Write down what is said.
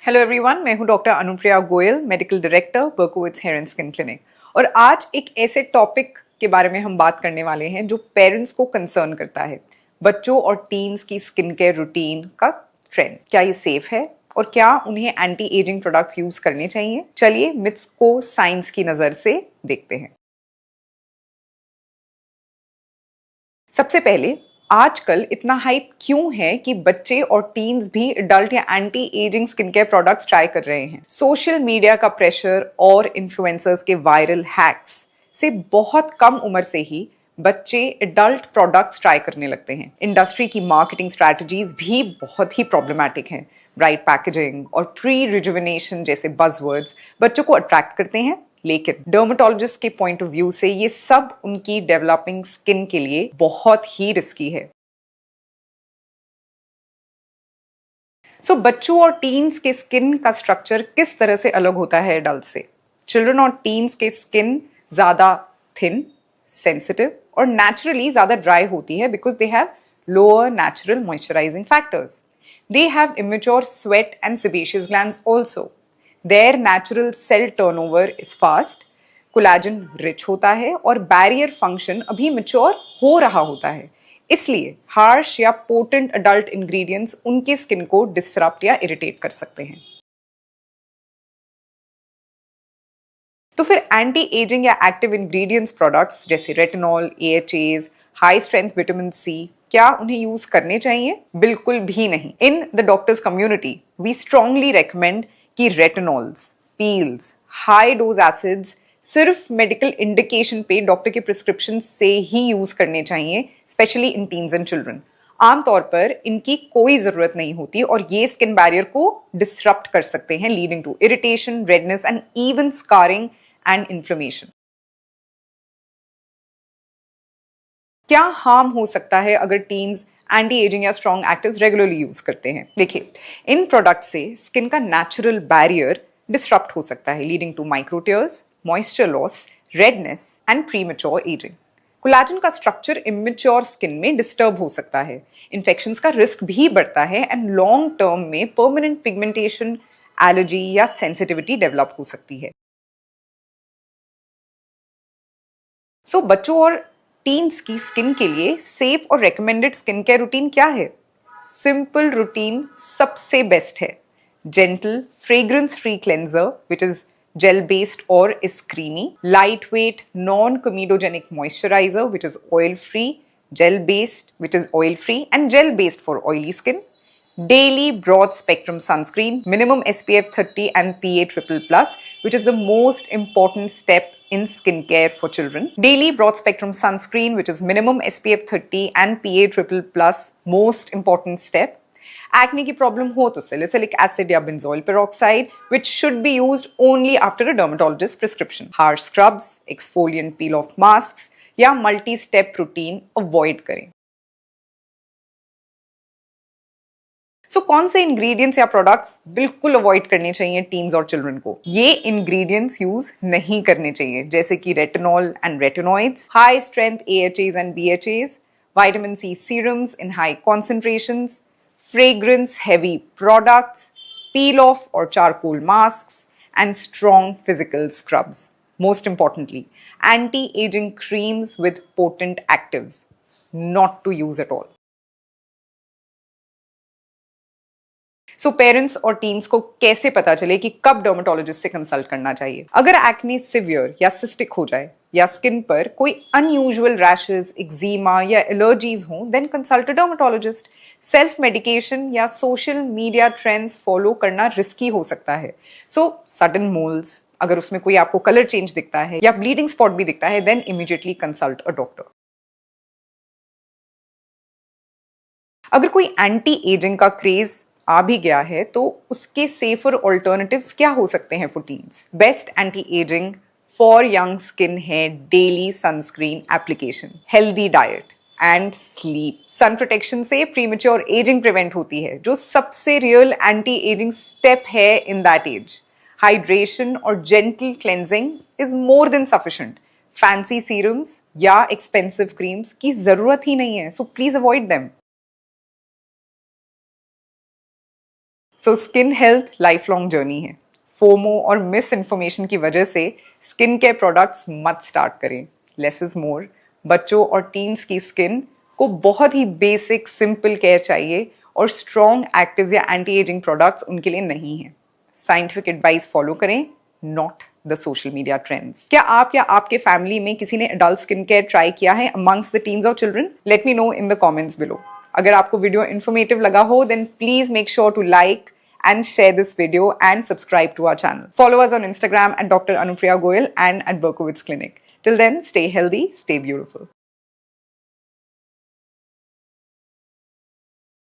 Hello everyone, मैं हूं doctor Anupriya Goyal, medical director Berkowits hair and skin clinic. और आज एक ऐसे टॉपिक के बारे में हम बात करने वाले हैं जो पेरेंट्स को कंसर्न करता है, बच्चों और टीन्स की स्किन केयर रूटीन का ट्रेंड। क्या ये सेफ है और क्या उन्हें एंटी एजिंग प्रोडक्ट्स यूज करने चाहिए? चलिए मिथ्स को साइंस की नजर से देखते हैं। सबसे पहले, आजकल इतना हाइप क्यों है कि बच्चे और टीन्स भी अडल्ट या anti ageing skin care products try कर रहे हैं? सोशल मीडिया का प्रेशर और इन्फ्लुएंसर्स के वायरल हैक्स से बहुत कम उम्र से ही बच्चे अडल्ट प्रोडक्ट्स ट्राई करने लगते हैं। इंडस्ट्री की मार्केटिंग स्ट्रैटेजीज भी बहुत ही प्रॉब्लमैटिक हैं। ब्राइट पैकेजिंग और प्री रिजुविनेशन जैसे बज़वर्ड्स बच्चों को अट्रैक्ट करते हैं, लेकिन डर्मेटोलॉजिस्ट के पॉइंट ऑफ व्यू से ये सब उनकी डेवलपिंग स्किन के लिए बहुत ही रिस्की है। बच्चों और टीन्स के स्किन का स्ट्रक्चर किस तरह से अलग होता है एडल्ट से? चिल्ड्रन और टीन्स के स्किन ज्यादा थिन, सेंसिटिव और नेचुरली ज्यादा ड्राई होती है because they have lower natural moisturising factors. They have immature sweat and sebaceous glands also. Their natural cell turnover is fast, collagen rich होता है और बैरियर फंक्शन अभी मैच्योर हो रहा होता है। इसलिए हार्श या पोटेंट अडल्ट इंग्रेडिएंट्स उनकी स्किन को डिसरप्ट या इरिटेट कर सकते हैं। तो फिर एंटी एजिंग या एक्टिव इंग्रेडिएंट्स प्रोडक्ट्स जैसे retinol, AHAs, high strength vitamin C, क्या उन्हें यूज करने चाहिए? बिल्कुल भी नहीं। In the doctors community we strongly recommend कि retinols, peels, high dose acids सिर्फ मेडिकल इंडिकेशन पे डॉक्टर के प्रिस्क्रिप्शन से ही यूज करने चाहिए, specially in teens and children. आमतौर पर इनकी कोई जरूरत नहीं होती और ये स्किन बैरियर को डिसरप्ट कर सकते हैं, leading to irritation, redness and even scarring and inflammation. क्या हार्म हो सकता है अगर टीन्स एंटी एजिंग या स्ट्रॉन्ग एक्टिव्स रेगुलरली यूज करते हैं? देखिए, इन प्रोडक्ट से स्किन का नेचुरल बैरियर डिसरप्ट हो सकता है, leading to micro tears, moisture loss, redness and premature ageing. Collagen का स्ट्रक्चर इमेच्योर स्किन में डिस्टर्ब हो सकता है, इन्फेक्शंस का रिस्क भी बढ़ता है एंड लॉन्ग टर्म में परमानेंट पिगमेंटेशन, एलर्जी या सेंसिटिविटी डेवलप हो सकती है। बच्चों और टीन्स की स्किन के लिए सेफ और रेकमेंडेड स्किन केयर रूटीन क्या है? सिंपल रूटीन सबसे बेस्ट है। Gentle fragrance free cleanser which is gel based और is creamy, light weight non comedogenic moisturiser which is oil free, gel based which is oil free and gel based for oily skin, daily broad spectrum sunscreen, minimum SPF 30 and PA++, which is the most important step in skincare for children. Daily broad spectrum sunscreen, which is minimum SPF 30 and PA++, most important step. Acne की problem हो तो salicylic acid या benzoyl peroxide, which should be used only after a dermatologist prescription. Harsh scrubs, exfoliant peel-off masks या multi-step routine avoid करें। कौन से ingredients या products बिल्कुल अवॉइड करने चाहिए टीन्स और चिल्ड्रन को? ये इंग्रेडिएंट्स यूज नहीं करने चाहिए, जैसे कि retinol and retinoids, high strength AHAs and BHAs, vitamin C serums in high concentrations, fragrance heavy products, peel off और charcoal masks and strong physical scrubs. Most importantly, anti aging creams with potent actives not to use at all. Parents और teens को कैसे पता चले कि कब dermatologist से consult करना चाहिए? अगर एक्ने सिवियर या सिस्टिक हो जाए या स्किन पर कोई अनयूजुअल रैशेस, एक्जीमा या एलर्जीज हो, then consult a dermatologist. Self medication या सोशल मीडिया ट्रेंड्स फॉलो करना रिस्की हो सकता है। सडन मोल्स, अगर उसमें कोई आपको कलर चेंज दिखता है या ब्लीडिंग स्पॉट भी दिखता है, then immediately consult a doctor. अगर कोई एंटी एजिंग का क्रेज आ भी गया है तो उसके सेफर ऑल्टरनेटिव्स क्या हो सकते हैं for teens? Best anti aging for young skin है daily sunscreen application, healthy diet and sleep. Sun protection से प्रीमेच्योर एजिंग प्रिवेंट होती है, जो सबसे रियल एंटी एजिंग स्टेप है इन दैट एज। हाइड्रेशन और gentle cleansing is more than sufficient. Fancy serums या expensive creams की जरूरत ही नहीं है, so please avoid them. So skin health life long journey है। फोमो और मिस इन्फॉर्मेशन की वजह से स्किन केयर प्रोडक्ट्स मत स्टार्ट करें। Less is more. बच्चों और टीन्स की स्किन को बहुत ही बेसिक सिंपल केयर चाहिए और स्ट्रॉन्ग एक्टिव या एंटी एजिंग प्रोडक्ट्स उनके लिए नहीं है। साइंटिफिक एडवाइस फॉलो करें, not the social media trends. क्या आप या आपके फैमिली में किसी ने एडल्ट स्किन केयर ट्राई किया है अमंग्स द टीन्स और children? Let me know in the comments below. अगर आपको वीडियो इन्फॉर्मेटिव लगा हो then please make sure to like and share this video and subscribe to our channel. Follow us on Instagram at Dr. Anupriya Goyal and at Berkowitz Clinic. Till then, stay healthy, stay beautiful.